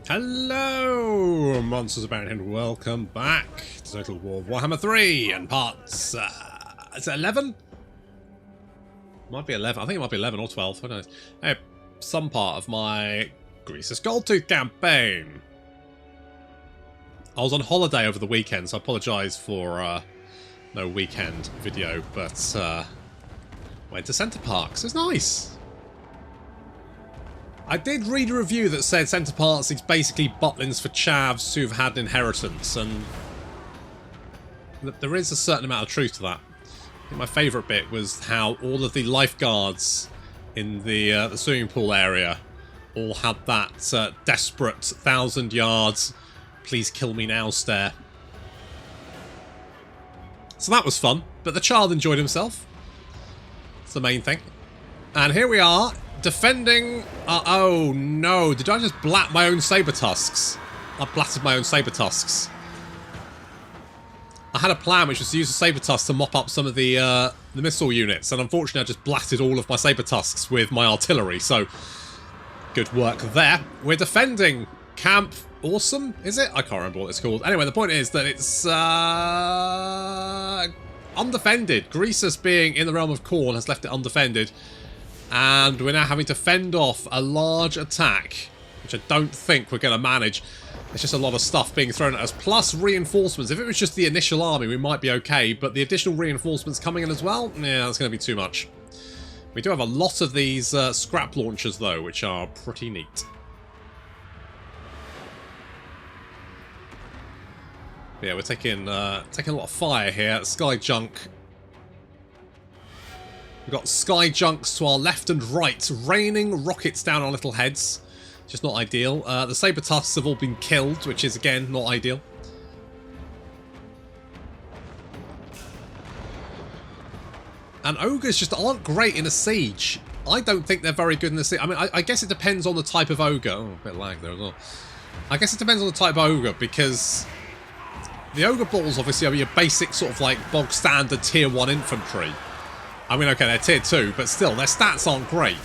Hello, Monsters Abound, and welcome back to Total War Warhammer 3 and parts, is it 11? Might be 11, I think it might be 11 or 12, who knows. Some part of my Greasus Goldtooth campaign. I was on holiday over the weekend, so I apologise for no weekend video, but went to Centre Parks. It's nice. I did read a review that said Centre Parks is basically Butlins for chavs who've had an inheritance, and there is a certain amount of truth to that. I think my favourite bit was how all of the lifeguards in the swimming pool area all had that desperate 1,000 yards, please kill me now stare. So that was fun, but the child enjoyed himself. That's the main thing. And here we are, defending... oh no, did I just blat my own saber tusks? I blatted my own saber tusks. I had a plan which was to use the saber tusks to mop up some of the missile units, and unfortunately I just blatted all of my saber tusks with my artillery, so good work there. We're defending Camp Awesome, is it? I can't remember what it's called. Anyway, the point is that it's undefended. Greasus, being in the realm of Khorne, has left it undefended. And we're now having to fend off a large attack, which I don't think we're going to manage. There's just a lot of stuff being thrown at us, plus reinforcements. If it was just the initial army, we might be okay, but the additional reinforcements coming in as well? Yeah, that's going to be too much. We do have a lot of these scrap launchers, though, which are pretty neat. Yeah, we're taking a lot of fire here. Sky Junk. We've got Sky Junks to our left and right, raining rockets down our little heads. Just not ideal. The Saber Tusks have all been killed, which is, again, not ideal. And Ogres just aren't great in a siege. I don't think they're very good in a siege. I mean, I guess it depends on the type of Ogre. Oh, a bit of lag there as well. I guess it depends on the type of Ogre, because the Ogre Balls, obviously, are your basic sort of, like, bog-standard Tier 1 infantry. I mean, okay, they're Tier 2, but still, their stats aren't great.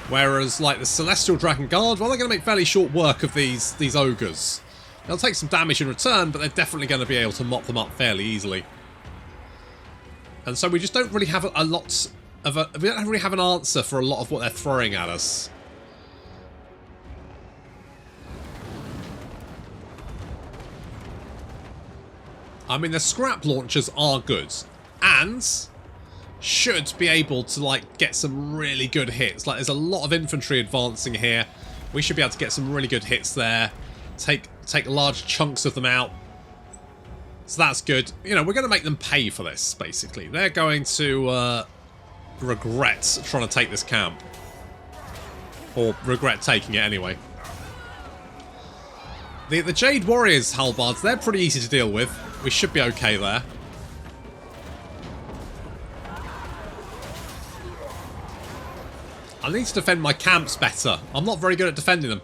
Whereas, like, the Celestial Dragon Guard, well, they're going to make fairly short work of these Ogres. They'll take some damage in return, but they're definitely going to be able to mop them up fairly easily. And so we just don't really have we don't really have an answer for a lot of what they're throwing at us. I mean, the scrap launchers are good, and should be able to, like, get some really good hits. Like, there's a lot of infantry advancing here. We should be able to get some really good hits there. Take large chunks of them out. So that's good. You know, we're going to make them pay for this, basically. They're going to regret trying to take this camp. Or regret taking it anyway. The Jade Warriors halbards, they're pretty easy to deal with. We should be okay there. I need to defend my camps better. I'm not very good at defending them.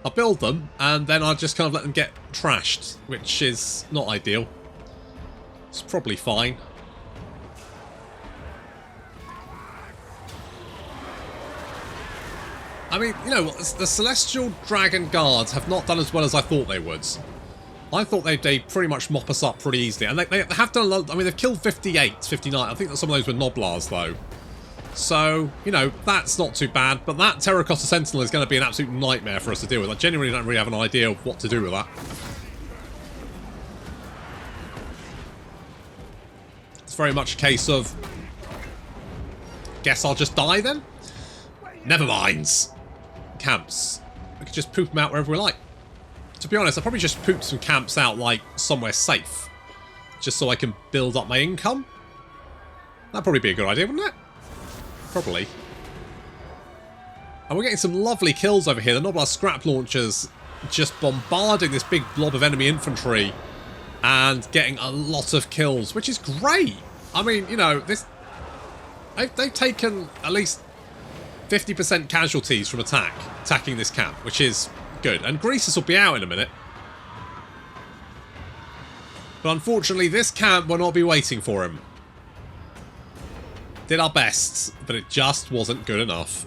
I build them, and then I just kind of let them get trashed, which is not ideal. It's probably fine. I mean, you know, the Celestial Dragon Guards have not done as well as I thought they would. I thought they'd pretty much mop us up pretty easily. And they have done a lot. I mean, they've killed 58, 59. I think that some of those were Noblars, though. So, you know, that's not too bad. But that Terracotta Sentinel is going to be an absolute nightmare for us to deal with. I genuinely don't really have an idea of what to do with that. It's very much a case of, guess I'll just die then? Never mind. Camps. We could just poop them out wherever we like. To be honest, I'll probably just poop some camps out, like, somewhere safe. Just so I can build up my income. That'd probably be a good idea, wouldn't it? Probably. And we're getting some lovely kills over here. The Noblar scrap launchers just bombarding this big blob of enemy infantry and getting a lot of kills, which is great. I mean, you know, they've taken at least 50% casualties from attacking this camp, which is good. And Greasus will be out in a minute. But unfortunately, this camp will not be waiting for him. Did our best, but it just wasn't good enough.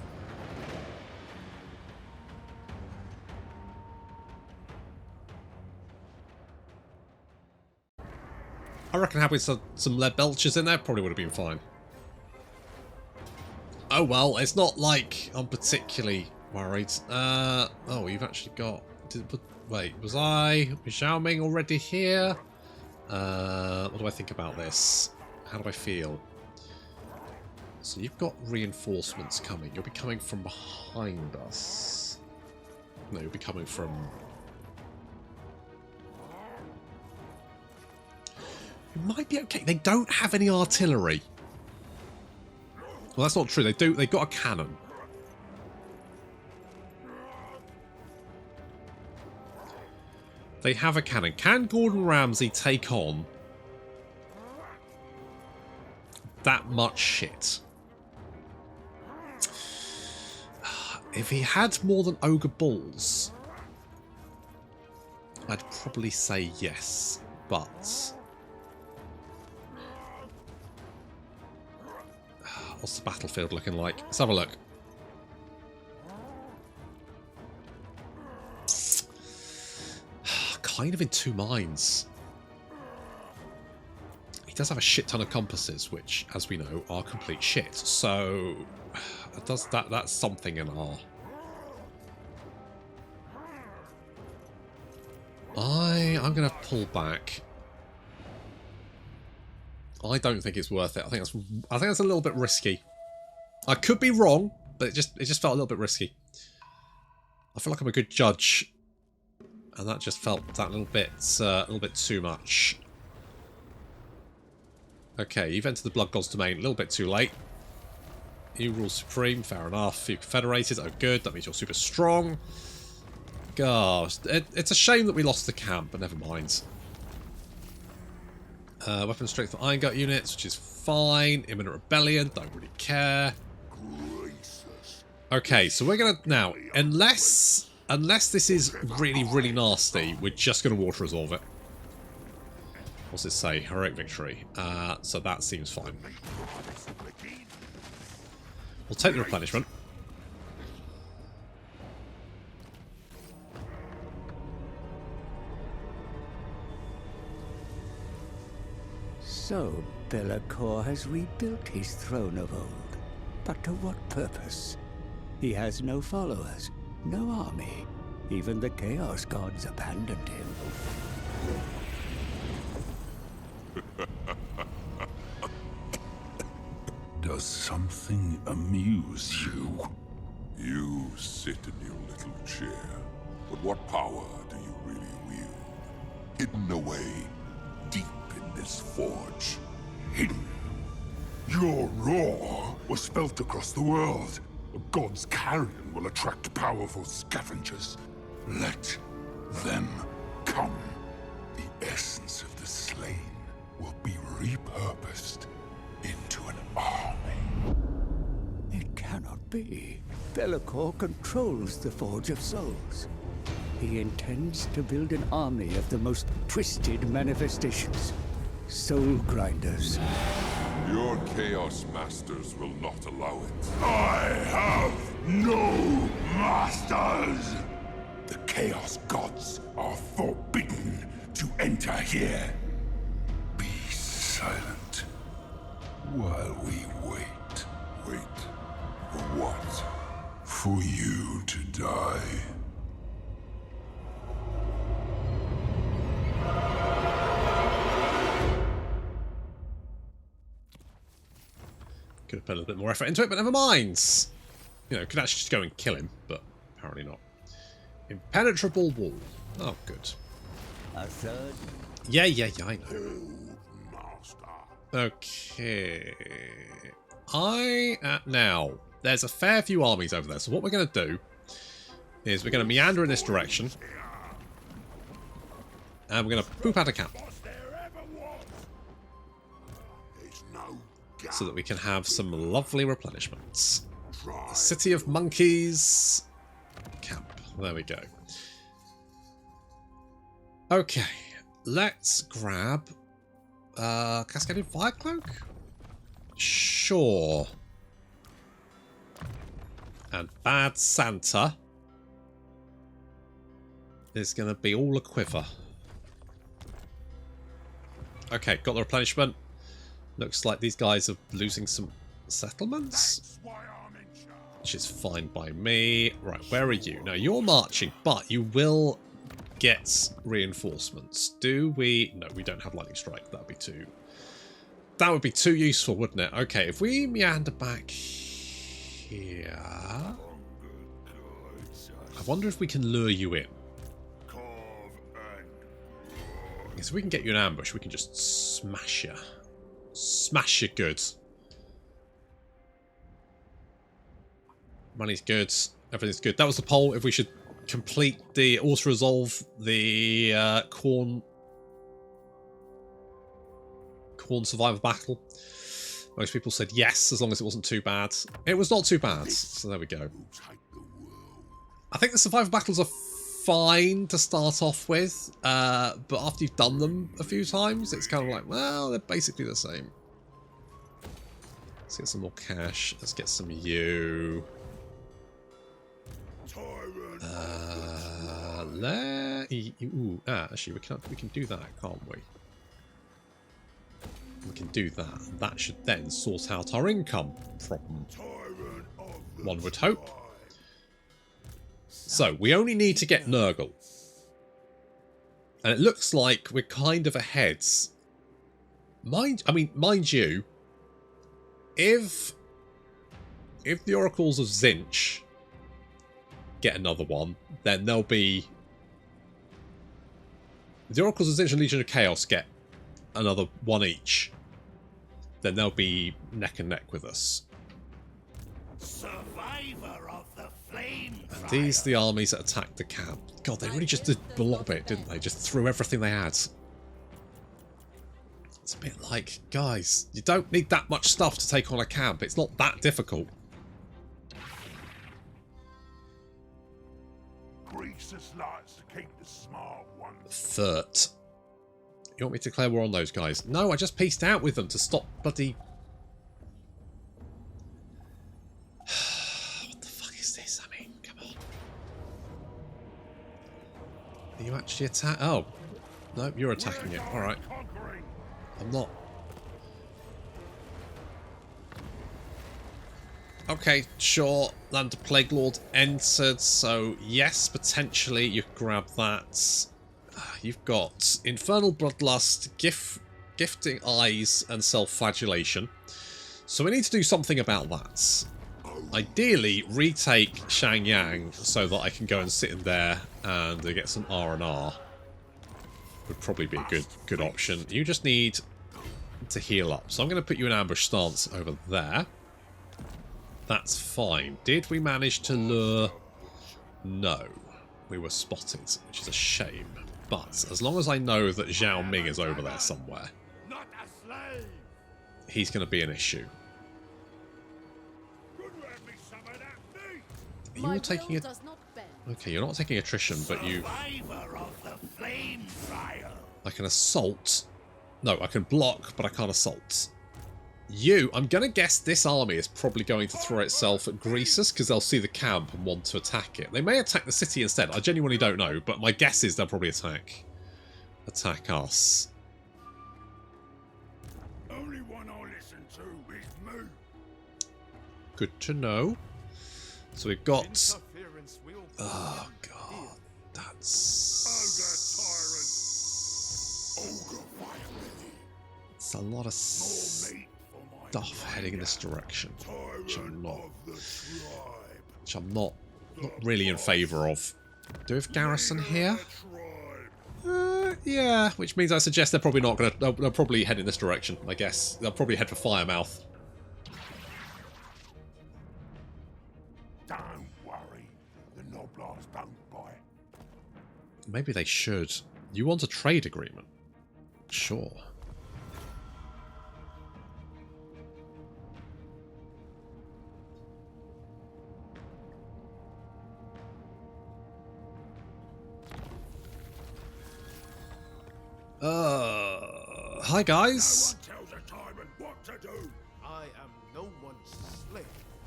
reckon having some lead belchers in there probably would have been fine. Oh well, it's not like I'm particularly worried. Oh, you've actually got... Wait, was Zhao Ming already here? What do I think about this? How do I feel? So you've got reinforcements coming. You'll be coming from behind us. No, you'll be coming from... It might be okay. They don't have any artillery. Well, that's not true. They do. They've got a cannon. They have a cannon. Can Gordon Ramsay take on that much shit? If he had more than ogre balls, I'd probably say yes, but what's the battlefield looking like? Let's have a look. Kind of in two minds. He does have a shit ton of compasses, which, as we know, are complete shit. So, that's something in our... I'm going to pull back. I don't think it's worth it. I think that's a little bit risky. I could be wrong, but it just felt a little bit risky. I feel like I'm a good judge, and that just felt that little bit too much. Okay, you've entered the Blood God's domain a little bit too late. You rule supreme, fair enough. You confederated, oh good, that means you're super strong. Gosh, it's a shame that we lost the camp, but never mind. Weapon strength for Iron Gut units, which is fine. Imminent rebellion, don't really care. Okay, so we're gonna now, unless this is really, really nasty, we're just gonna water resolve it. What's it say? Heroic victory. So that seems fine. We'll take the replenishment. So, Be'lakor has rebuilt his throne of old. But to what purpose? He has no followers, no army. Even the Chaos Gods abandoned him. Does something amuse you? You sit in your little chair, but what power do you really wield? Hidden away, deep in this forge. Hidden. Your roar was felt across the world. A god's carrion will attract powerful scavengers. Let them come. The essence of the slain will be repurposed into an army. It cannot be. Be'lakor controls the Forge of Souls. He intends to build an army of the most twisted manifestations. Soul grinders. Your Chaos Masters will not allow it. I have no masters! The Chaos Gods are forbidden to enter here. Be silent while we wait. Wait for what? For you to die. Could have put a little bit more effort into it, but never mind. You know, could actually just go and kill him, but apparently not. Impenetrable wall. Oh, good. A third? Yeah, I know. Okay. Now, there's a fair few armies over there, so what we're going to do is we're going to meander in this direction. And we're going to poop out a camp. So that we can have some lovely replenishments. The City of Monkeys camp. There we go. Okay, let's grab Cascading Fire Cloak? Sure. And Bad Santa is going to be all a quiver. Okay, got the replenishment. Looks like these guys are losing some settlements, which is fine by me. Right, where are you? Now, you're marching, but you will get reinforcements. Do we? No, we don't have lightning strike. That would be too useful, wouldn't it? Okay, if we meander back here, I wonder if we can lure you in. Because if we can get you an ambush, we can just smash you. Smash you good. Money's good. Everything's good. That was the poll. If we should complete the auto-resolve the Khorne survivor battle. Most people said yes, as long as it wasn't too bad. It was not too bad, so there we go. I think the survivor battles are fine to start off with, but after you've done them a few times, it's kind of like, well, they're basically the same. Let's get some more cash. Let's get some you. Actually, we can do that, can't we? We can do that. That should then sort out our income problem. One would hope. So, we only need to get Nurgle. And it looks like we're kind of ahead. Mind you, if the Oracles of Zinch get another one, then there'll be... If the Oracles of Zinch and Legion of Chaos get another one each, then they'll be neck and neck with us. Survivor of the flame. And these are the armies that attacked the camp. God, they really just did blob it, didn't they? Just threw everything they had. It's a bit like, guys, you don't need that much stuff to take on a camp. It's not that difficult. Greasus likes to keep the smart ones. Third. You want me to declare war on those guys? No, I just pieced out with them to stop bloody... What the fuck is this? I mean, come on. Are you actually attacking? Oh. No, you're attacking it. Alright. I'm not. Okay, sure. Land of Plague Lord entered, so yes, potentially you can grab that. You've got Infernal Bloodlust, Gifting Eyes, and Self-Flagellation. So we need to do something about that. Ideally, retake Shangyang so that I can go and sit in there and get some R&R. Would probably be a good option. You just need to heal up. So I'm going to put you in ambush stance over there. That's fine. Did we manage to lure? No. We were spotted, which is a shame. But as long as I know that Zhao Ming is over there somewhere, he's going to be an issue. You're taking it. Okay, you're not taking attrition, but you... I can assault. No, I can block, but I can't assault. I'm going to guess this army is probably going to throw itself at Greasus because they'll see the camp and want to attack it. They may attack the city instead. I genuinely don't know, but my guess is they'll probably attack us. Only one I listen to is me. Good to know. So we've got... Oh, God. That's... It's a lot of stuff heading in this direction, which I'm not really in favour of. Do we have garrison here? Yeah, which means I suggest they're probably not going to... They'll probably head in this direction, I guess. They'll probably head for Firemouth. Don't worry, the Noblars don't bite. Maybe they should. You want a trade agreement? Sure. Hi guys. I am no one's slave.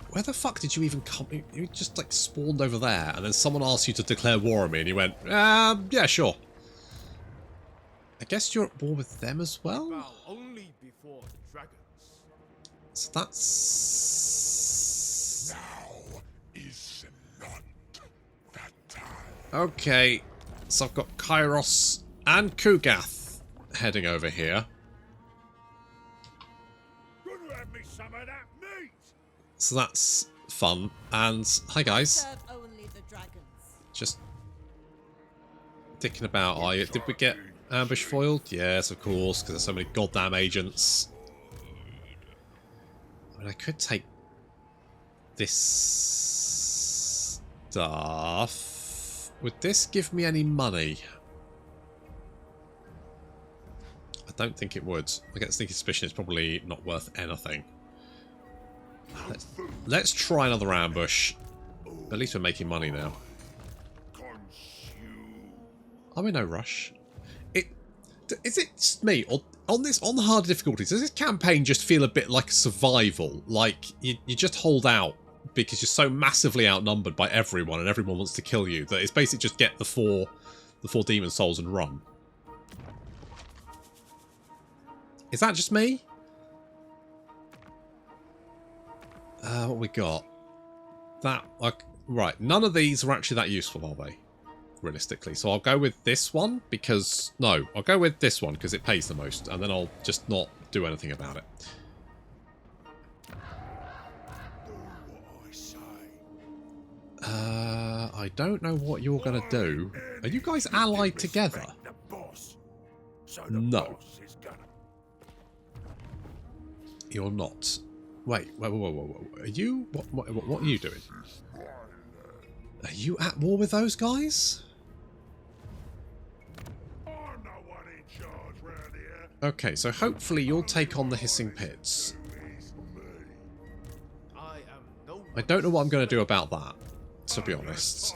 Where the fuck did you even come? You just like spawned over there, and then someone asked you to declare war on me, and you went, yeah, sure. I guess you're at war with them as well? Bow only before dragons. So that's... Now is not that time. Okay, so I've got Kairos and Kugath heading over here. Gonna have me some of that meat. So that's fun. And hi guys, Serve only the dragons. just dicking about, are you? Did we get ambush foiled? Yes, of course, because there's so many goddamn agents. I mean, I could take this stuff. Would this give me any money? I don't think it would. I get the sneaky suspicion it's probably not worth anything. Let's try another ambush. At least we're making money now. I'm in no rush. Is it just me, or on the hard difficulties, does this campaign just feel a bit like survival? Like you just hold out because you're so massively outnumbered by everyone and everyone wants to kill you that it's basically just get the four demon souls and run. Is that just me? What we got? That, like, right, none of these are actually that useful, are they? Realistically. So I'll go with this one because... No, I'll go with this one because it pays the most. And then I'll just not do anything about it. I don't know what you're going to do. Are you guys allied together? No. You're not. Wait. Are you... What are you doing? Are you at war with those guys? Okay, so hopefully you'll take on the Hissing Pits. I don't know what I'm going to do about that, to be honest.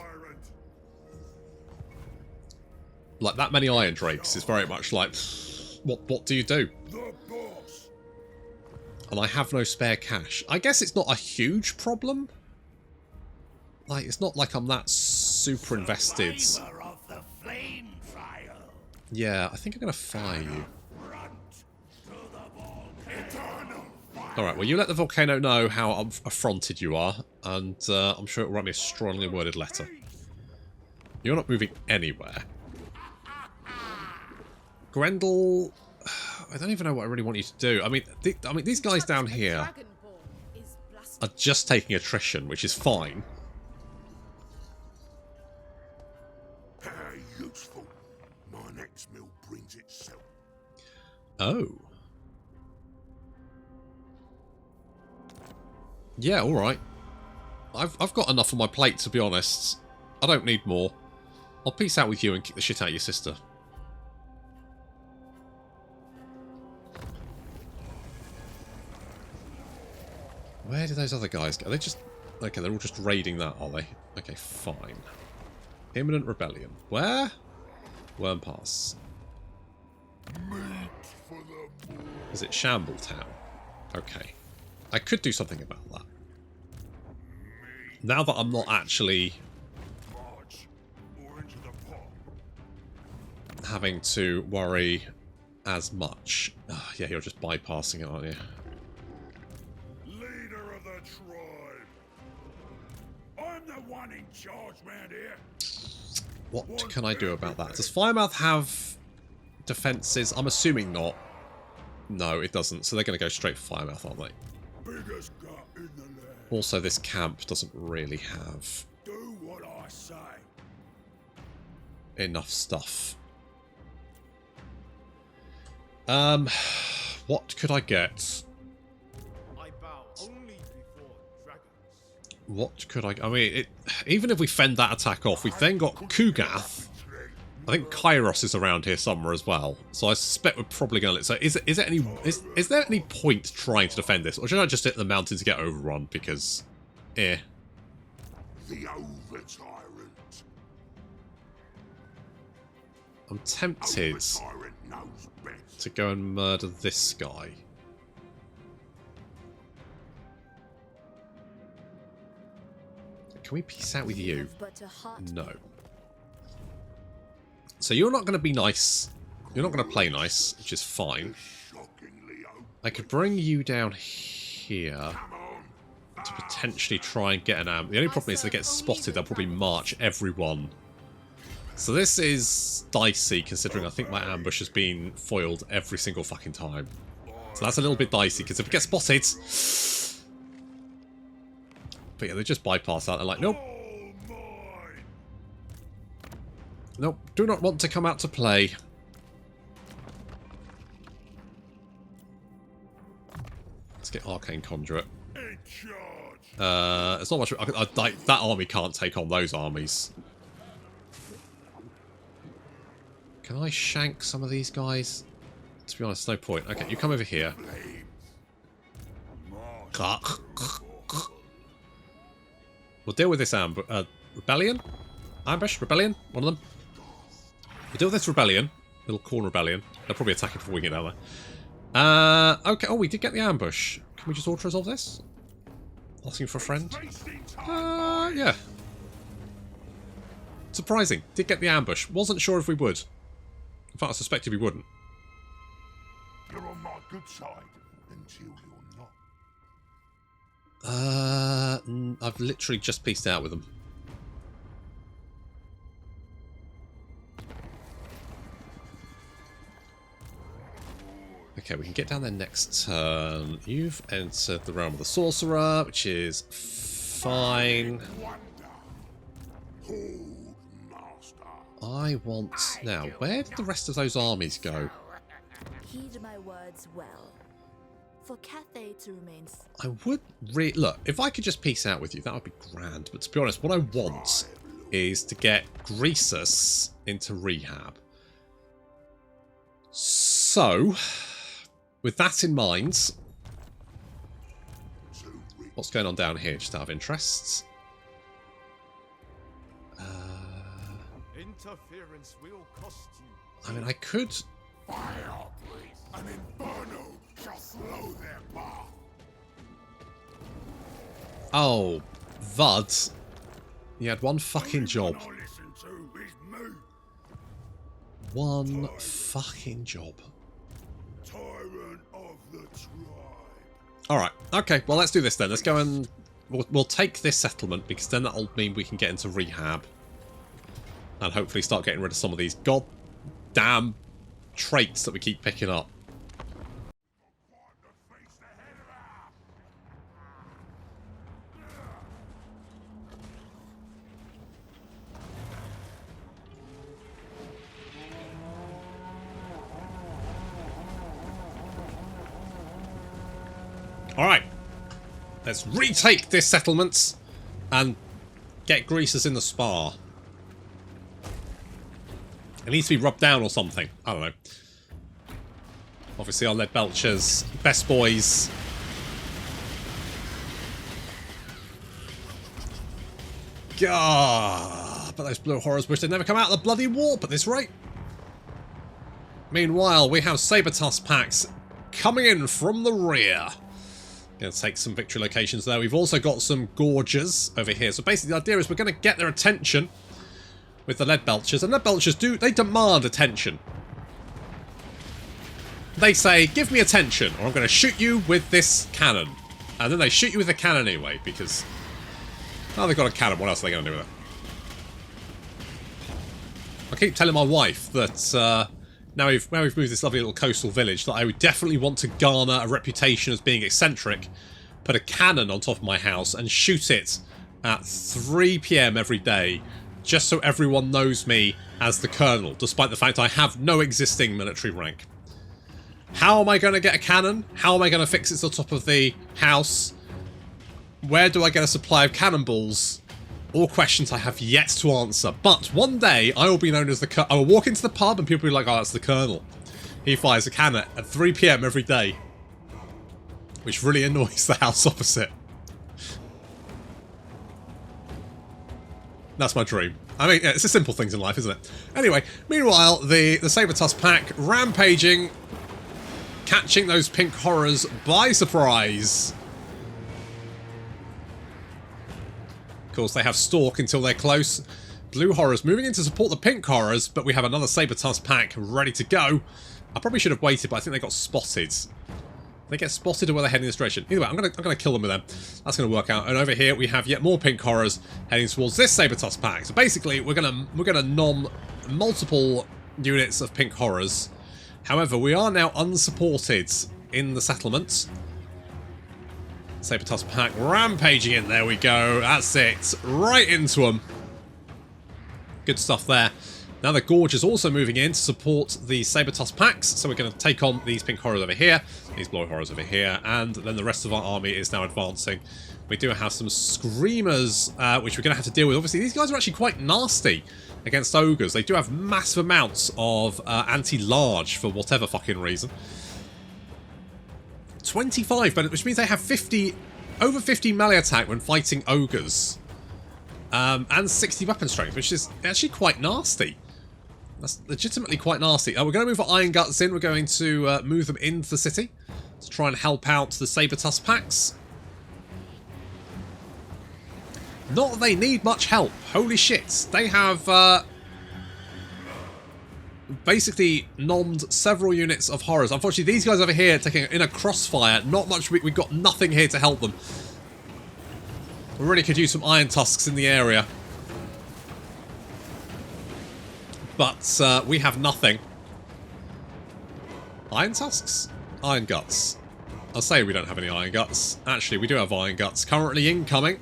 Like, that many Iron Drakes is very much like, what do you do? And I have no spare cash. I guess it's not a huge problem. Like, it's not like I'm that super invested. Yeah, I think I'm going to fire you. Alright, well, you let the volcano know how affronted you are, and I'm sure it'll write me a strongly worded letter. You're not moving anywhere. Grendel... I don't even know what I really want you to do. I mean, these guys down here are just taking attrition, which is fine. Useful. My next meal brings itself. Oh. Yeah, alright. I've got enough on my plate, to be honest. I don't need more. I'll peace out with you and kick the shit out of your sister. Where do those other guys go? Are they just... Okay, they're all just raiding that, are they? Okay, fine. Imminent rebellion. Where? Worm Pass. Is it Shambletown? Okay. I could do something about that. Now that I'm not actually having to worry as much. Oh, yeah, you're just bypassing it, aren't you? Leader of the tribe. I'm the one in charge round here. What can I do about that? Does Firemouth have defences? I'm assuming not. No, it doesn't. So they're going to go straight for Firemouth, aren't they? Biggest gut in the land. Also, this camp doesn't really have Do what I say. enough stuff. What could I get? I bow only before dragons. What could I mean, even if we fend that attack off, we've then got Kugath. I think Kairos is around here somewhere as well. So I suspect we're probably going to... So is there any point trying to defend this? Or should I just hit the mountain to get overrun? Because... The over-tyrant. I'm tempted Over-tyrant knows best. to go and murder this guy. Can we peace out with you? No. So you're not going to be nice You're not going to play nice, which is fine. I could bring you down here to potentially try and get an ambush. The only problem is if they get spotted, they'll probably march everyone. So this is dicey, considering I think my ambush has been foiled every single fucking time. So that's a little bit dicey, because if it gets spotted... But yeah, they just bypass that. They're like, nope. Nope, do not want to come out to play. Let's get Arcane Conduit. It's not much... that army can't take on those armies. Can I shank some of these guys? To be honest, no point. Okay, you come over here. We'll deal with this rebellion? Ambush? Rebellion? One of them? We'll deal with this rebellion. Little Khorne rebellion. They'll probably attack it before we get down there. Okay, oh, we did get the ambush. Can we just auto-resolve this? Asking for a friend? Yeah. Surprising. Did get the ambush. Wasn't sure if we would. In fact, I suspected we wouldn't. You're on my good side until you're not. I've literally just pieced out with them. Okay, we can get down there next turn. You've entered the realm of the sorcerer, which is fine. I want... Now, where did the rest of those armies go? Heed my words well. For Cathay to remain... I would look, if I could just peace out with you, that would be grand. But to be honest, what I want is to get Greasus into rehab. So, with that in mind, what's going on down here, just out of interest? Interference will cost you. I mean, I could... Fire, please. An inferno shall slow their path. Oh, Vud. You had one fucking job. One fucking job. Tyrant of the tribe. Alright, okay, well let's do this then. Let's go and... We'll take this settlement, because then that'll mean we can get into rehab. And hopefully start getting rid of some of these goddamn traits that we keep picking up. Alright, let's retake this settlement and get Greasus in the spa. It needs to be rubbed down or something. I don't know. Obviously our lead belchers, best boys. Gah! But those blue horrors wish they'd never come out of the bloody warp at this rate. Meanwhile, we have saber-tusk packs coming in from the rear. Gonna take some victory locations there. We've also got some gorges over here. So basically the idea is we're gonna get their attention with the lead belchers. And lead belchers they demand attention. They say, give me attention or I'm gonna shoot you with this cannon. And then they shoot you with a cannon anyway, because now they've got a cannon, what else are they gonna do with it? I keep telling my wife that now we've moved this lovely little coastal village, that I would definitely want to garner a reputation as being eccentric, put a cannon on top of my house and shoot it at 3 PM every day, just so everyone knows me as the Colonel, despite the fact I have no existing military rank. How am I going to get a cannon? How am I going to fix it to the top of the house? Where do I get a supply of cannonballs? All questions I have yet to answer. But one day, I will be known as the Colonel. I will walk into the pub and people will be like, oh, that's the Colonel. He fires a cannon at 3 PM every day. Which really annoys the house opposite. That's my dream. I mean, it's the simple things in life, isn't it? Anyway, meanwhile, the saber-tusk pack rampaging, catching those pink horrors by surprise. Of course, they have stalk until they're close. blue horrors moving in to support the pink horrors, but we have another Saber-Tusk pack ready to go. I probably should have waited, but I think they got spotted. They get spotted or were they heading this direction? Either way, I'm gonna kill them with them. That's gonna work out. And over here we have yet more pink horrors heading towards this Saber-Tusk pack. So basically we're gonna nom multiple units of pink horrors. However, we are now unsupported in the settlement. Saber-Tusk pack rampaging in. There we go. That's it. Right into them. Good stuff there. Now the Gorge is also moving in to support the Saber-Tusk packs, so we're going to take on these pink horrors over here, these blue horrors over here, and then the rest of our army is now advancing. We do have some Screamers, which we're going to have to deal with. Obviously, these guys are actually quite nasty against Ogres. They do have massive amounts of anti-large for whatever fucking reason. 25, which means they have over 50 melee attack when fighting Ogres. And 60 weapon strength, which is actually quite nasty. That's legitimately quite nasty. We're going to move our Iron Guts in. We're going to move them into the city to try and help out the Saber-Tusk packs. Not that they need much help. Holy shit. They have basically nommed several units of horrors. Unfortunately, these guys over here taking in a crossfire. Not much. We've got nothing here to help them. We really could use some Iron Tusks in the area. But we have nothing. Iron Tusks? Iron Guts. I'll say we don't have any Iron Guts. Actually, we do have Iron Guts. Currently incoming.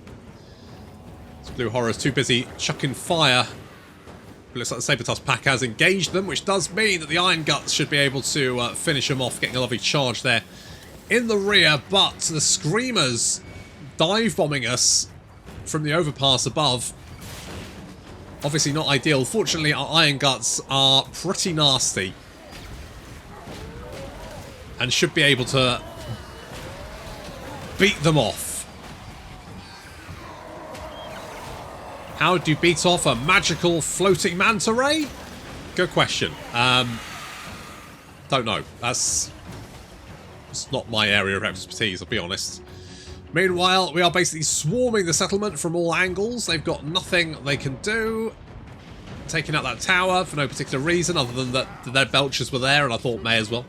This blue horror's too busy chucking fire. It looks like the Saber-Tusk pack has engaged them, which does mean that the Iron Guts should be able to finish them off, getting a lovely charge there in the rear. But the Screamers dive bombing us from the overpass above. Obviously not ideal. Fortunately, our Iron Guts are pretty nasty and should be able to beat them off. How do you beat off a magical floating manta ray? Good question. Don't know. It's not my area of expertise, I'll be honest. Meanwhile, we are basically swarming the settlement from all angles. They've got nothing they can do. Taking out that tower for no particular reason other than that their belchers were there and I thought may as well.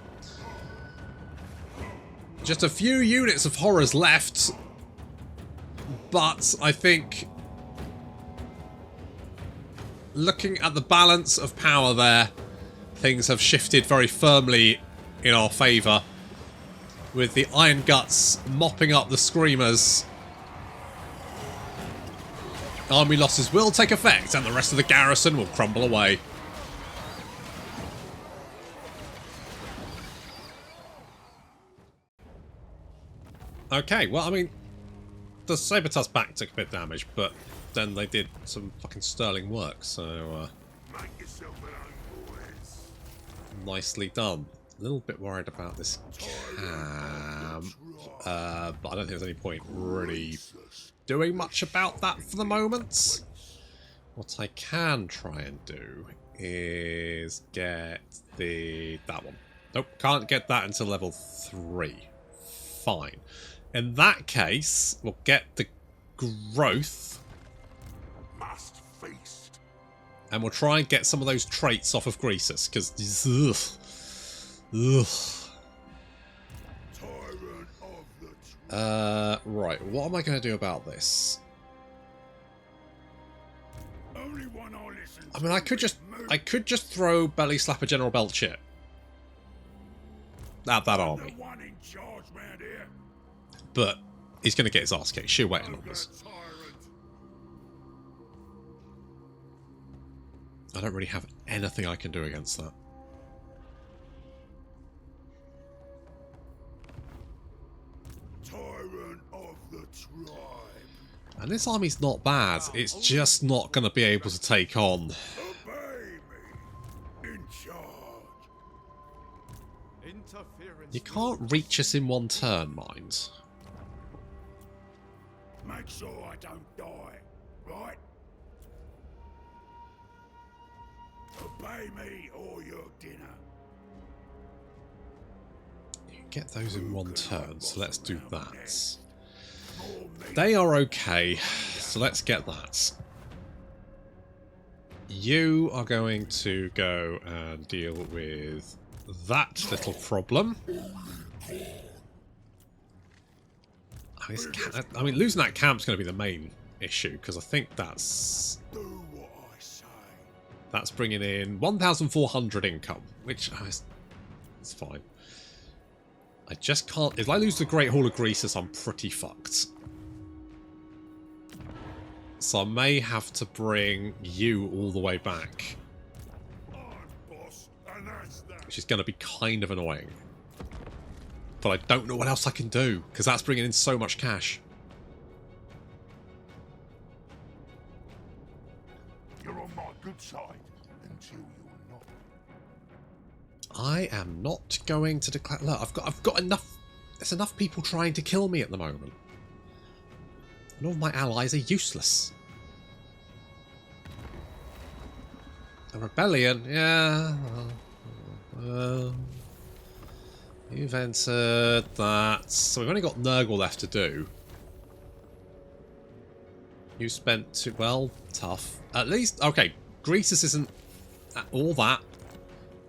Just a few units of horrors left. But I think looking at the balance of power there, things have shifted very firmly in our favour. With the Iron Guts mopping up the Screamers. Army losses will take effect and the rest of the garrison will crumble away. Okay, well, I mean, the Saber-Tusk pack took a bit of damage, but then they did some fucking sterling work, so nicely done. A little bit worried about this camp, but I don't think there's any point really doing much about that for the moment. What I can try and do is get that one. Nope, can't get that until level 3. Fine. In that case, we'll get the growth. And we'll try and get some of those traits off of Greasus, because right, what am I going to do about this? I mean, I could just throw Belly Slapper General Belcher at that army. But he's going to get his ass kicked. Sheer weight of numbers. I don't really have anything I can do against that. And this army's not bad. It's just not going to be able to take on. You can't reach us in one turn, mind. Make sure I don't die, right? Obey me or your dinner. You can get those in one turn, so let's do that. They are okay, so let's get that. You are going to go and deal with that little problem. I mean, losing that camp's going to be the main issue, because I think that's bringing in 1,400 income, which it's fine. I just can't. If I lose the Great Hall of Greasus, I'm pretty fucked. So I may have to bring you all the way back, which is going to be kind of annoying. But I don't know what else I can do, because that's bringing in so much cash. You're on my good side until you're not. I am not going to declare. Look, I've got enough. There's enough people trying to kill me at the moment. And all my allies are useless. A rebellion, yeah. You've entered that. So we've only got Nurgle left to do. You spent too well, tough. At least, okay. Greasus isn't all that.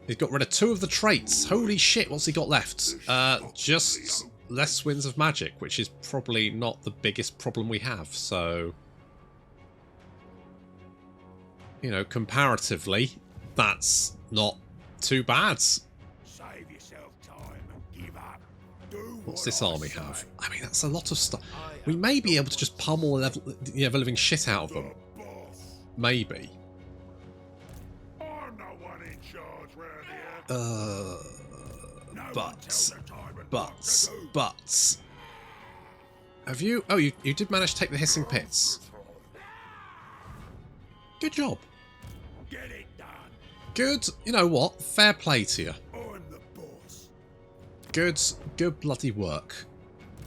He's got rid of 2 of the traits. Holy shit, what's he got left? Just less winds of magic, which is probably not the biggest problem we have, so... You know, comparatively, that's not too bad. Save yourself time and give up. What's this army have? I mean, that's a lot of stuff. We may be able to just pummel the ever-living shit out of them. Maybe. I'm no one in charge round here. But... Have you... Oh, you did manage to take the hissing pits. Good job. Get it done. Good. You know what? Fair play to you. I'm the boss. Good bloody work.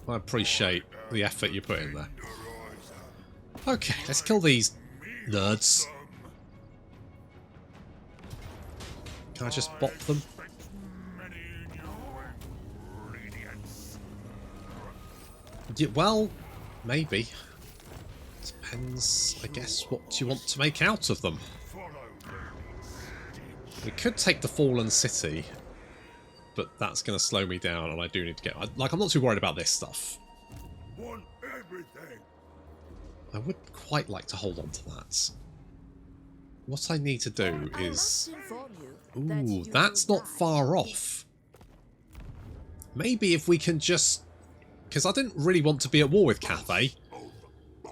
I appreciate the effort you put in there. Okay, let's kill these nerds. Can I just bop them? Yeah, well, maybe. Depends, I guess, what you want to make out of them. We could take the Fallen City, but that's going to slow me down, and I do need to get... Like, I'm not too worried about this stuff. Want everything. I would quite like to hold on to that. What I need to do is... Ooh, that's not far off. Maybe if we can just... Because I didn't really want to be at war with Cathay.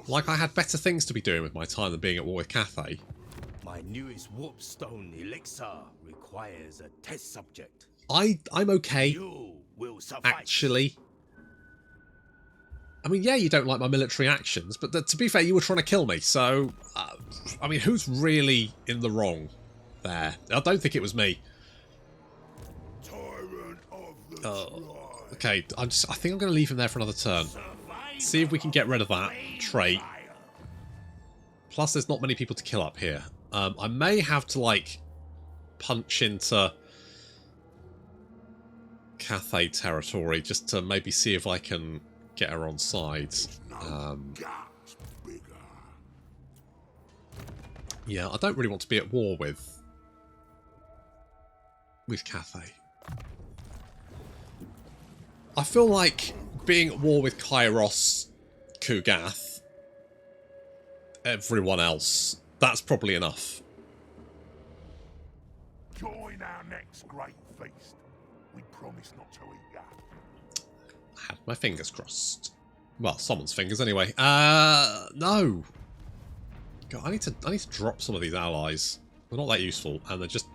Like, I had better things to be doing with my time than being at war with Cathay. My newest warpstone elixir requires a test subject. I'm okay. You will suffice. Actually. I mean, yeah, you don't like my military actions, but to be fair, you were trying to kill me, so... I mean, who's really in the wrong there? I don't think it was me. Tyrant of the Okay, I think I'm going to leave him there for another turn. See if we can get rid of that trait. Plus, there's not many people to kill up here. I may have to, like, punch into Cathay territory just to maybe see if I can get her on side. Yeah, I don't really want to be at war with Cathay. I feel like being at war with Kairos, Kugath, everyone else, that's probably enough. Join our next great feast. We promise not to eat ya. I had my fingers crossed. Well, someone's fingers anyway. No. God, I need to drop some of these allies. They're not that useful, and they're just...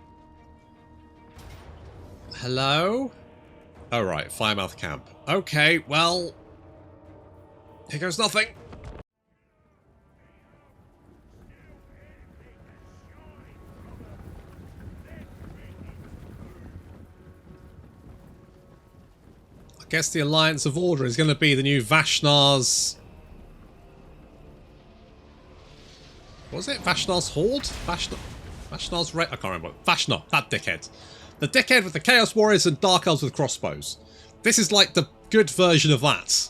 Hello? Oh, right, Firemouth Camp. Okay, well... Here goes nothing. I guess the Alliance of Order is going to be the new Vashnar's... What was it? Vashnar's Horde? Vashnar's I can't remember. Vashnar, that dickhead. The dickhead with the Chaos Warriors and Dark Elves with crossbows. This is like the good version of that.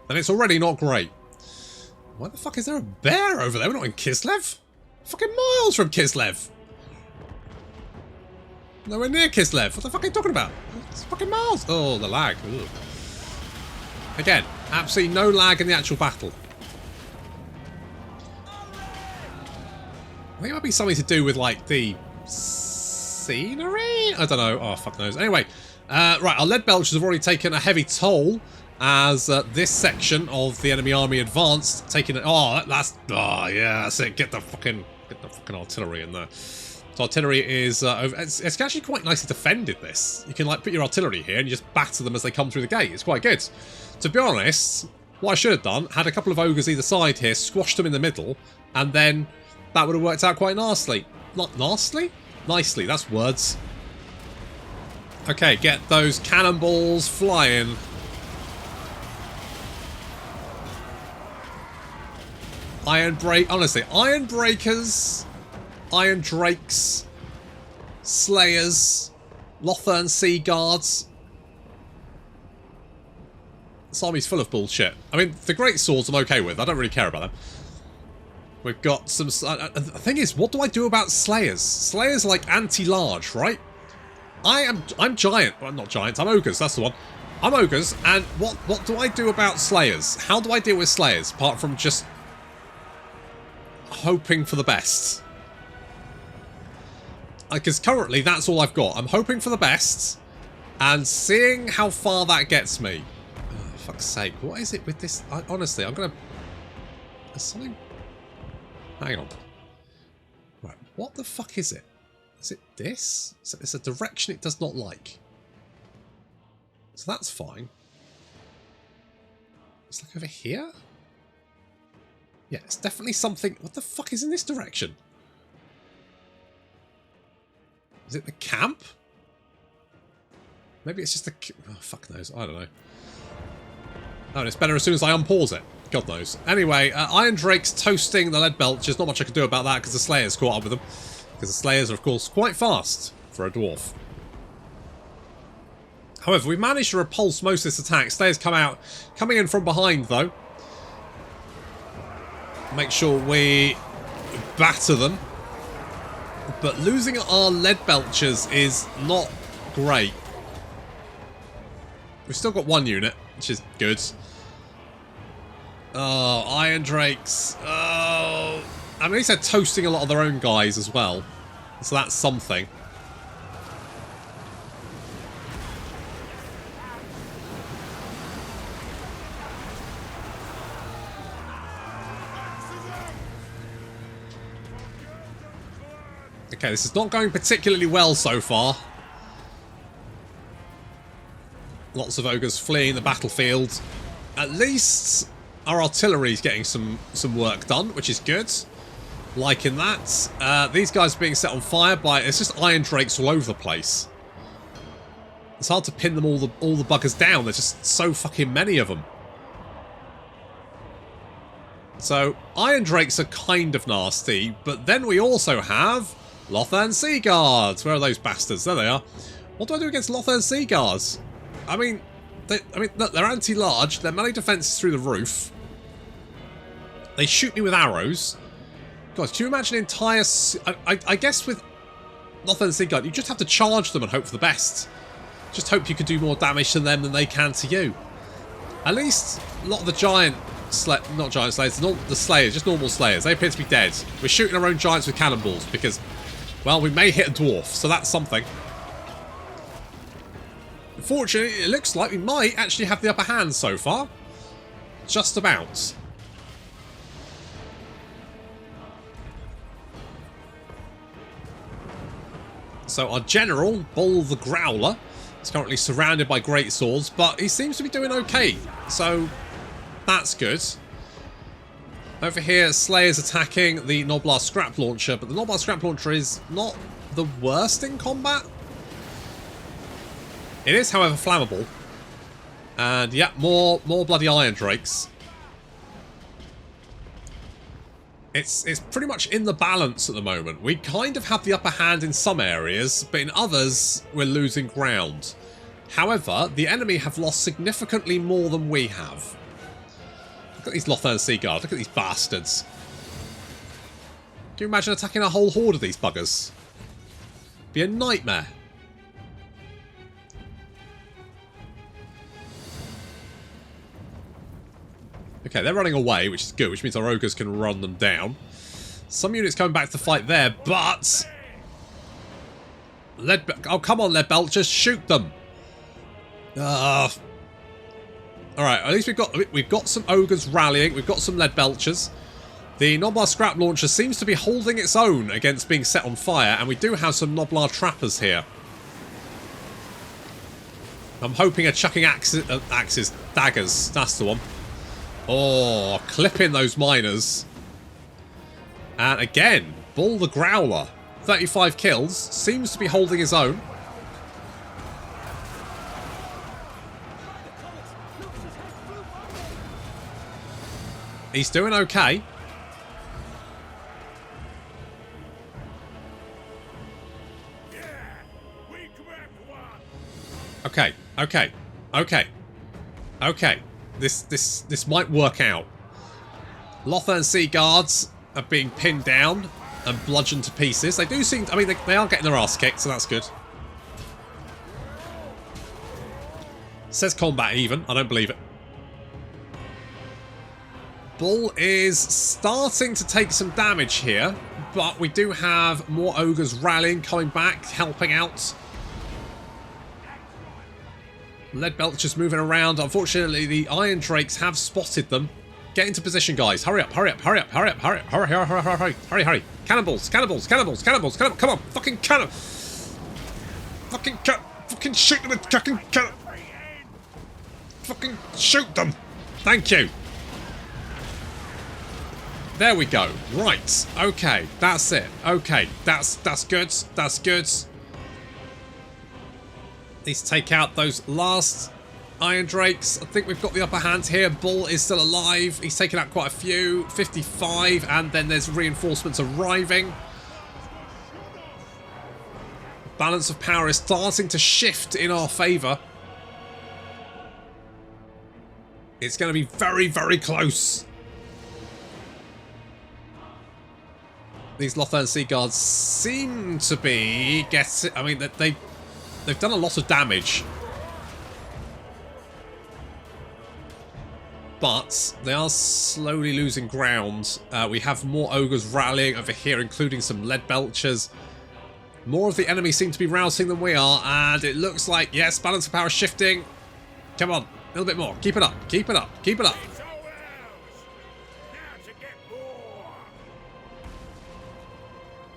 And it's already not great. Why the fuck is there a bear over there? We're not in Kislev. Fucking miles from Kislev. Nowhere near Kislev. What the fuck are you talking about? It's fucking miles. Oh, the lag. Ugh. Again, absolutely no lag in the actual battle. I think it might be something to do with, like, the scenery? I don't know. Oh, fuck knows. Anyway, right, our lead belchers have already taken a heavy toll as this section of the enemy army advanced, taking it. Oh, yeah, that's it. Get the fucking artillery in there. So artillery is it's actually quite nicely defended. This you can like put your artillery here and you just batter them as they come through the gate. It's quite good. To be honest, what I should have done, had a couple of ogres either side here, squashed them in the middle, and then that would have worked out quite nicely. Not nicely? Nicely, that's words. Okay, get those cannonballs flying. Honestly, Iron Breakers, Iron Drakes, Slayers, Lothern Sea Guards. This army's full of bullshit. I mean, the Great Swords I'm okay with. I don't really care about them. We've got some... the thing is, what do I do about Slayers? Slayers are like anti-large, right? I'm giant. Well, I'm not giants. I'm ogres. That's the one. I'm ogres. And what do I do about Slayers? How do I deal with Slayers? Apart from just hoping for the best. Because currently, that's all I've got. I'm hoping for the best. And seeing how far that gets me. Oh, fuck's sake. What is it with this? Honestly, I'm going to... There's something... Hang on. Right, what the fuck is it? Is it this? So it's a direction it does not like. So that's fine. It's like over here? Yeah, it's definitely something... What the fuck is in this direction? Is it the camp? Maybe it's just a... Oh, fuck knows. I don't know. Oh, and it's better as soon as I unpause it. God knows. Anyway, Iron Drake's toasting the lead belt. There's not much I can do about that because the Slayers caught up with them. Because the Slayers are, of course, quite fast for a dwarf. However, we managed to repulse most of this attack. Slayers coming in from behind, though. Make sure we batter them. But losing our lead belchers is not great. We've still got one unit, which is good. Oh, Iron Drakes. Oh. I mean, they're toasting a lot of their own guys as well. So that's something. Okay, this is not going particularly well so far. Lots of ogres fleeing the battlefield. At least our artillery is getting some work done, which is good. Liking that. These guys are being set on fire by... It's just Iron Drakes all over the place. It's hard to pin them all the buggers down. There's just so fucking many of them. So, Iron Drakes are kind of nasty, but then we also have Lothern Sea Guards. Where are those bastards? There they are. What do I do against Lothern Sea Guards? I mean, look, they're anti-large. Their melee defense is through the roof. They shoot me with arrows. God, can you imagine entire... I guess with Lothern Sea Guard, you just have to charge them and hope for the best. Just hope you can do more damage to them than they can to you. At least a lot of the not giant slayers, the slayers, just normal slayers, they appear to be dead. We're shooting our own giants with cannonballs because, well, we may hit a dwarf, so that's something. Unfortunately, it looks like we might actually have the upper hand so far. Just about. So our general, Bull the Growler, is currently surrounded by great swords, but he seems to be doing okay. So that's good. Over here, Slayer's attacking the Noblar Scrap Launcher, but the Noblar Scrap Launcher is not the worst in combat. It is, however, flammable. And yeah, more bloody Iron Drakes. It's pretty much in the balance at the moment. We kind of have the upper hand in some areas, but in others, we're losing ground. However, the enemy have lost significantly more than we have. Look at these Lothern Sea Guards. Look at these bastards. Can you imagine attacking a whole horde of these buggers? Be a nightmare. Okay, they're running away, which is good, which means our ogres can run them down. Some units coming back to fight there, but... Oh, come on, lead belchers, shoot them! Alright, at least we've got some ogres rallying, we've got some lead belchers. The Noblar scrap launcher seems to be holding its own against being set on fire, and we do have some Noblar trappers here. I'm hoping are chucking axes, daggers, that's the one. Oh, clipping those miners. And again, Bull the Growler. 35 kills. Seems to be holding his own. He's doing okay. Okay, okay, okay, okay. This might work out. Lothern Sea Guards are being pinned down and bludgeoned to pieces. They do seem to, I mean, they are getting their ass kicked, so that's good. Says combat even. I don't believe it. Bull is starting to take some damage here, but we do have more ogres rallying, coming back, helping out. Lead Belchers moving around. Unfortunately, the Iron Drakes have spotted them. Get into position, guys. Hurry up, hurry up, hurry up, hurry up, hurry up, hurry, hurry, hurry, hurry, hurry, hurry. Cannonballs, cannonballs, cannonballs, cannonballs, cannonballs. Come on, fucking cannon. Fucking shoot them with fucking cannon. Fucking shoot them. Thank you. There we go. Right. Okay. That's it. Okay. That's good. That's good. Let's take out those last Iron Drakes. I think we've got the upper hand here. Bull is still alive. He's taken out quite a few. 55. And then there's reinforcements arriving. Balance of power is starting to shift in our favour. It's going to be very, very close. These Lothern Sea Guards seem to be getting... I mean, they've done a lot of damage. But they are slowly losing ground. We have more ogres rallying over here, including some lead belchers. More of the enemy seem to be rousing than we are, and it looks like, yes, balance of power shifting. Come on, a little bit more. Keep it up, keep it up, keep it up.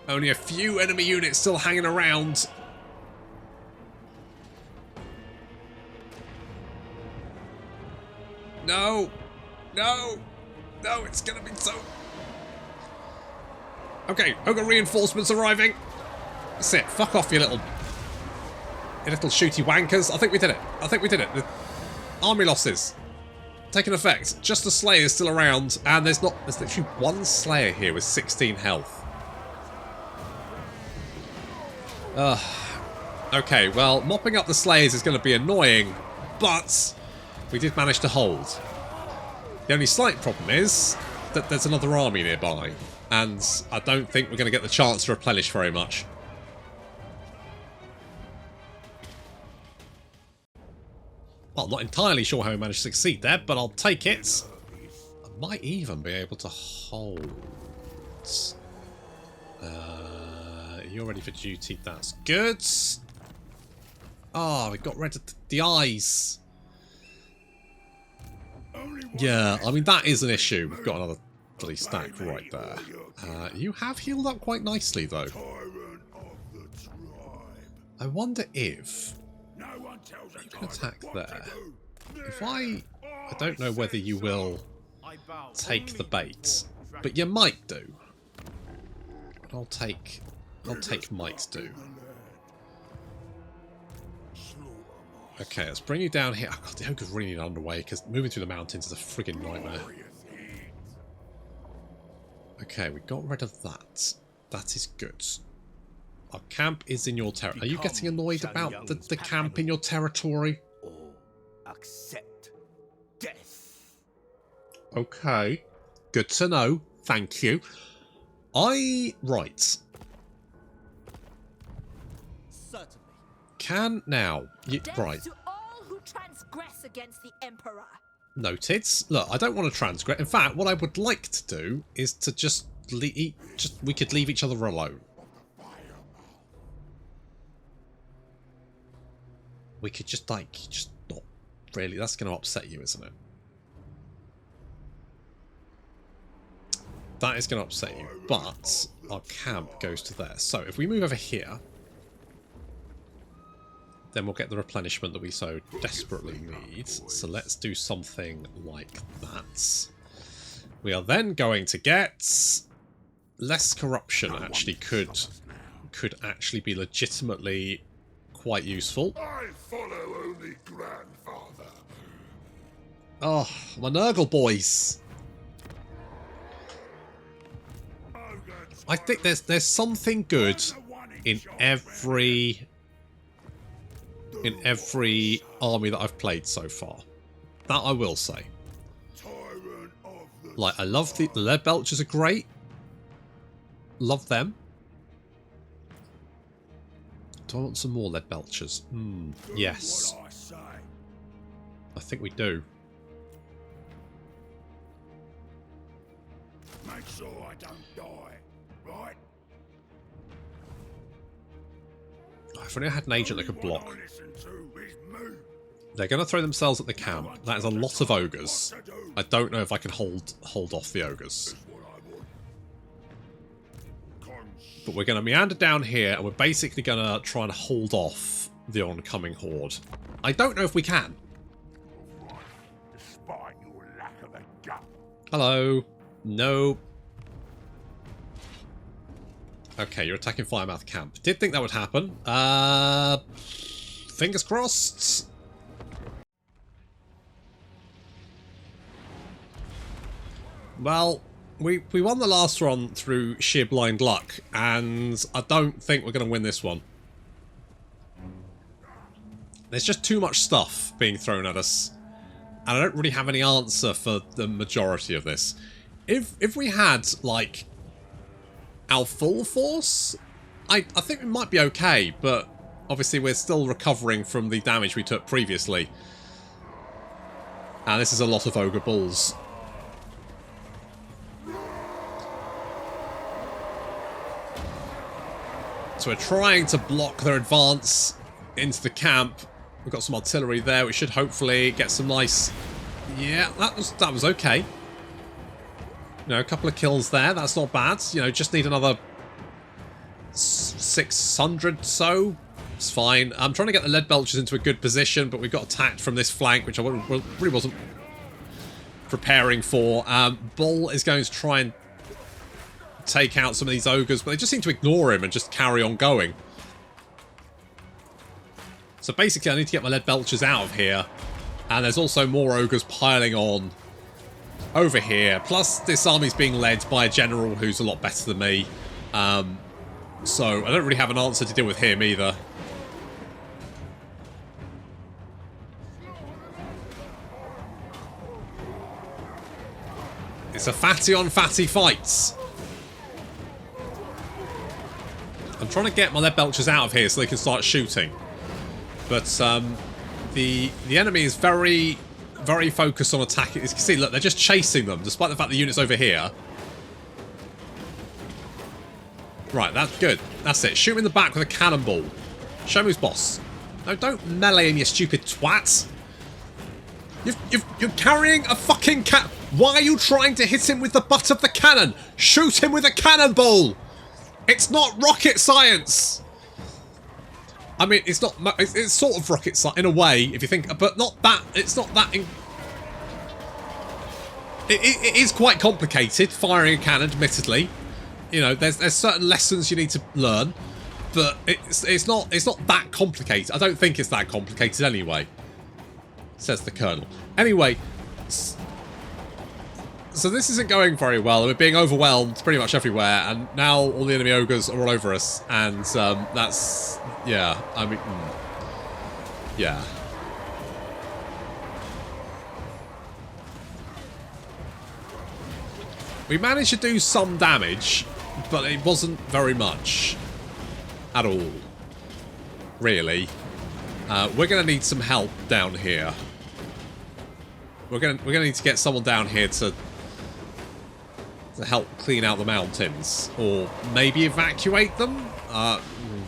Only a few enemy units still hanging around. No! No! No, it's gonna be so... Okay, ogre reinforcements arriving. That's it. Fuck off, you little shooty wankers. I think we did it. I think we did it. The army losses taking effect. Just the Slayer's still around, and there's literally one Slayer here with 16 health. Okay, well, mopping up the Slayers is going to be annoying, but we did manage to hold. The only slight problem is that there's another army nearby, and I don't think we're going to get the chance to replenish very much. Well, not entirely sure how we managed to succeed there, but I'll take it. I might even be able to hold. You're ready for duty. That's good. Oh, we got rid of the eyes. Yeah, I mean, that is an issue. We've got another bloody stack right there. You have healed up quite nicely, though. I wonder if you can attack there. If I don't know whether you will take the bait, but you might do. I'll take might do. Okay, let's bring you down here. Oh god, the ogres really need underway because moving through the mountains is a friggin' nightmare. Okay, we got rid of that. That is good. Our camp is in your territory. Are you getting annoyed about the camp in your territory? Or accept death. Okay. Good to know. Thank you. Right. Certainly. Can now. Death Right. to all who transgress against the Emperor. Noted. Look, I don't want to transgress. In fact, what I would like to do is to just we could leave each other alone. We could just not really. That's going to upset you, isn't it? That is going to upset you. But our camp goes to there. So if we move over here, then we'll get the replenishment that we so desperately need. So let's do something like that. We are then going to get less corruption. Actually, could actually be legitimately quite useful. I follow only grandfather. Oh, my Nurgle boys. I think there's something good in every army that I've played so far. That I will say. Like, I love the lead belchers are great. Love them. Do I want some more lead belchers? Yes. I think we do. Make sure I don't die, right? If only I had an agent that could block. Listen to is me. They're going to throw themselves at the camp. That is a lot of ogres. I don't know if I can hold off the ogres. But we're going to meander down here, and we're basically going to try and hold off the oncoming horde. I don't know if we can. Despite your lack of a gut. Hello. No. Okay, you're attacking Firemouth Camp. Did think that would happen. Fingers crossed. Well, we won the last one through sheer blind luck, and I don't think we're going to win this one. There's just too much stuff being thrown at us, and I don't really have any answer for the majority of this. If we had, like, our full force, I think we might be okay, but obviously we're still recovering from the damage we took previously. And this is a lot of ogre bulls. So we're trying to block their advance into the camp. We've got some artillery there. We should hopefully get some nice... Yeah, that was okay. You know, a couple of kills there. That's not bad. You know, just need another 600 so. It's fine. I'm trying to get the lead belchers into a good position, but we got attacked from this flank, which I really wasn't preparing for. Bull is going to try and take out some of these ogres, but they just seem to ignore him and just carry on going. So basically I need to get my lead belchers out of here, and there's also more ogres piling on over here, plus this army's being led by a general who's a lot better than me, so I don't really have an answer to deal with him either. It's a fatty on fatty fights. I'm trying to get my lead belchers out of here so they can start shooting. But the enemy is very, very focused on attacking. As you can see, look, they're just chasing them, despite the fact the unit's over here. Right, that's good. That's it. Shoot him in the back with a cannonball. Show him who's boss. No, don't melee him, you stupid twat. You're carrying a fucking Why are you trying to hit him with the butt of the cannon? Shoot him with a cannonball! It's not rocket science! I mean, it's not... It's sort of rocket science, in a way, if you think... But not that... It's not that... It is quite complicated, firing a cannon, admittedly. You know, there's certain lessons you need to learn. But it's not that complicated. I don't think it's that complicated anyway. Says the Colonel. Anyway... So this isn't going very well. We're being overwhelmed pretty much everywhere, and now all the enemy ogres are all over us, and that's... Yeah, I mean... Yeah. We managed to do some damage, but it wasn't very much. At all. Really. We're going to need some help down here. We're gonna need to get someone down here to help clean out the mountains. Or maybe evacuate them? But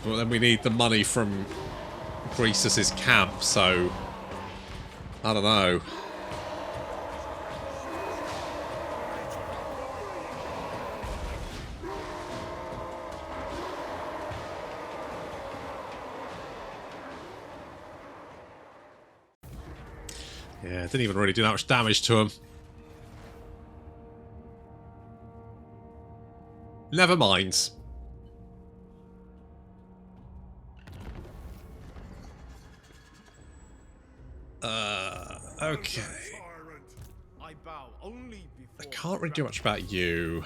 then we need the money from Greasus's camp, so... I don't know. Yeah, it didn't even really do that much damage to him. Never mind. Okay. I can't really do much about you.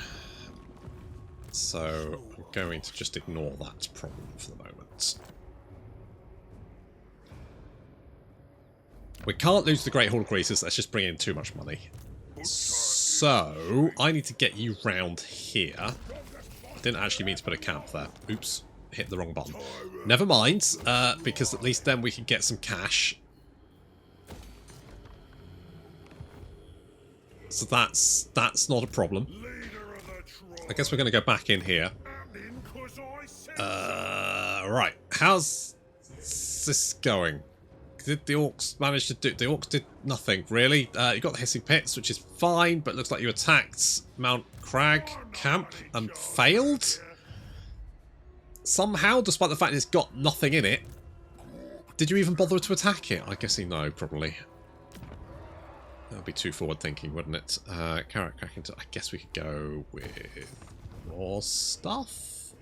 So, I'm going to just ignore that problem for the moment. We can't lose the Great Hall of Greasus, that's just bringing in too much money. So, I need to get you round here. I didn't actually mean to put a camp there. Oops, hit the wrong button. Never mind, because at least then we can get some cash. So that's not a problem. I guess we're going to go back in here. Right, how's this going? Did the orcs manage to do... The orcs did nothing, really. You got the hissing pits, which is fine, but it looks like you attacked Mount Crag camp and failed? Somehow, despite the fact it's got nothing in it. Did you even bother to attack it? I guess no, probably. That would be too forward-thinking, wouldn't it? Carrot cracking... I guess we could go with more stuff?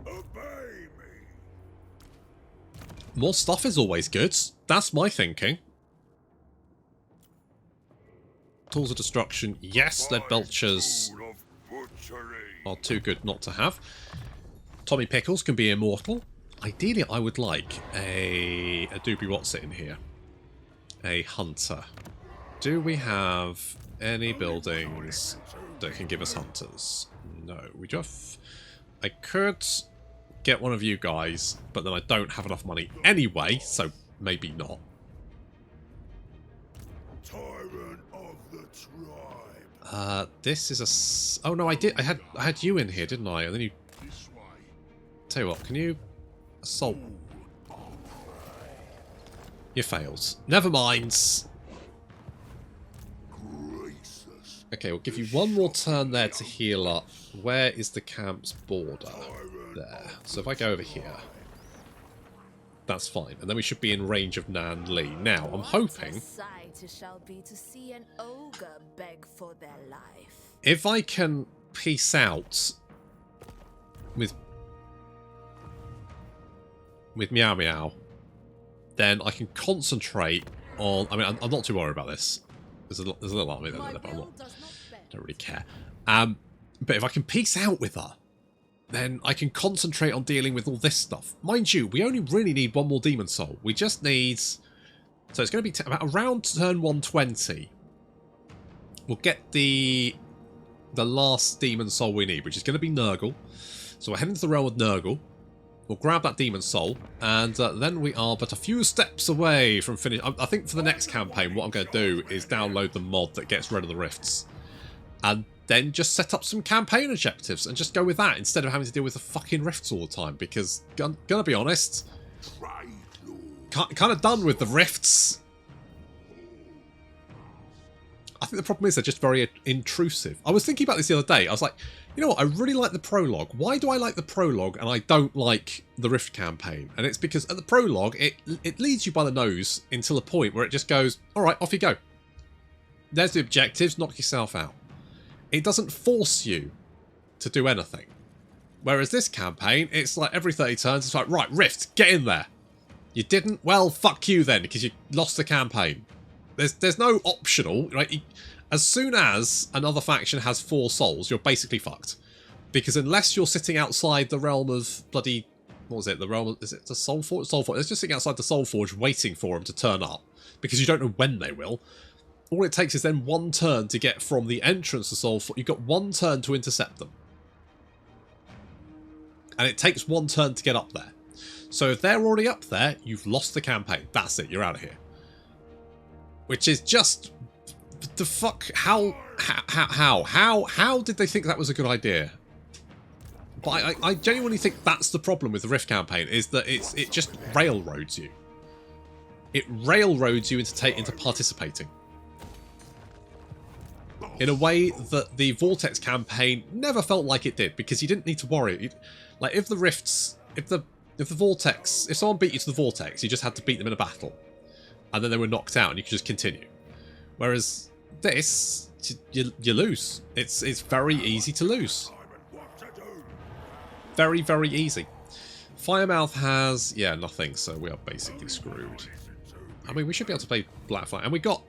Obey me. More stuff is always good. That's my thinking. Tools of destruction. Yes, lead belchers are too good not to have. Tommy Pickles can be immortal. Ideally, I would like a doobie what's-it in here. A hunter. Do we have any buildings that can give us hunters? No. We do have... I could get one of you guys, but then I don't have enough money anyway, so maybe not. Tyrant of the tribe. This is a... Oh no, I did. I had you in here, didn't I? And then you... This way. Tell you what, can you assault? You failed. Never mind. Greasus. Okay, we'll give you one more turn there to heal up. Where is the camp's border? There. So if I go over here, that's fine. And then we should be in range of Nan Lee. Now, I'm hoping... What a sight it shall be to see an ogre beg for their life. If I can peace out with Meow Meow, then I can concentrate on... I mean, I'm not too worried about this. There's a little army there, but I'm not... Don't really care. But if I can peace out with her, then I can concentrate on dealing with all this stuff. Mind you, we only really need one more Demon Soul. We just need... So it's going to be about around turn 120. We'll get the last Demon Soul we need, which is going to be Nurgle. So we're heading to the realm of Nurgle. We'll grab that Demon Soul, and then we are but a few steps away from finish. I think for the next campaign, what I'm going to do is download the mod that gets rid of the rifts. And then just set up some campaign objectives and just go with that instead of having to deal with the fucking rifts all the time. Because, gonna be honest, kind of done with the rifts. I think the problem is they're just very intrusive. I was thinking about this the other day. I was like, you know what, I really like the prologue. Why do I like the prologue and I don't like the rift campaign? And it's because at the prologue, it leads you by the nose until a point where it just goes, alright, off you go. There's the objectives, knock yourself out. It doesn't force you to do anything. Whereas this campaign, it's like every 30 turns, it's like, right, Rift, get in there. You didn't? Well, fuck you then, because you lost the campaign. There's no optional, right? As soon as another faction has 4 souls, you're basically fucked. Because unless you're sitting outside the realm of bloody... What was it? The realm of... Is it the Soul Forge? Soul Forge. It's just sitting outside the Soul Forge waiting for them to turn up. Because you don't know when they will. all it takes is then one turn to get from the entrance to Soulforge. You've got one turn to intercept them. And it takes one turn to get up there. So if they're already up there, you've lost the campaign. That's it, you're out of here. Which is just... the fuck? How did they think that was a good idea? But I genuinely think that's the problem with the Rift campaign, is that it just railroads you. It railroads you into participating. In a way that the Vortex campaign never felt like it did, because you didn't need to worry. Like, if the Rifts... If the Vortex... If someone beat you to the Vortex, you just had to beat them in a battle. And then they were knocked out and you could just continue. Whereas this, you lose. It's very easy to lose. Very, very easy. Firemouth has, yeah, nothing, so we are basically screwed. I mean, we should be able to play Blackfire, and we got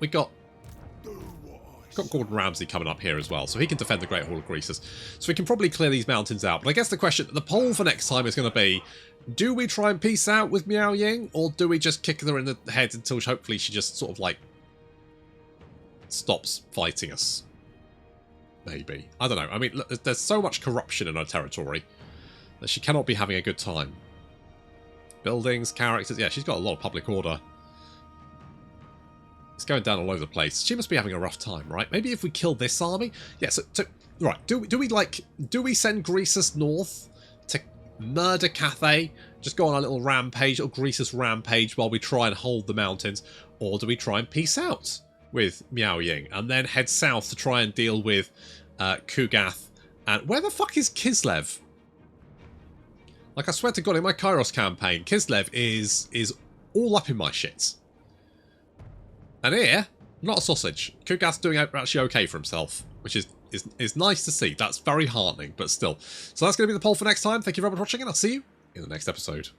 Gordon Ramsay coming up here as well, so he can defend the Great Hall of Greasus. So we can probably clear these mountains out. But I guess the question, the poll for next time is going to be, do we try and peace out with Miao Ying, or do we just kick her in the head until hopefully she just sort of like stops fighting us? Maybe. I don't know. I mean, look, there's so much corruption in her territory that she cannot be having a good time. Buildings, characters, yeah, she's got a lot of public order. It's going down all over the place. She must be having a rough time, right? Maybe if we kill this army? Yeah, so right, do we send Greasus north to murder Cathay? Just go on a little rampage, or Greasus rampage, while we try and hold the mountains? Or do we try and peace out with Miao Ying and then head south to try and deal with Kugath? And where the fuck is Kislev? Like, I swear to God, in my Kairos campaign, Kislev is all up in my shit. And here, not a sausage. Kugath's doing actually okay for himself, which is nice to see. That's very heartening, but still. So that's going to be the poll for next time. Thank you very much for watching, and I'll see you in the next episode.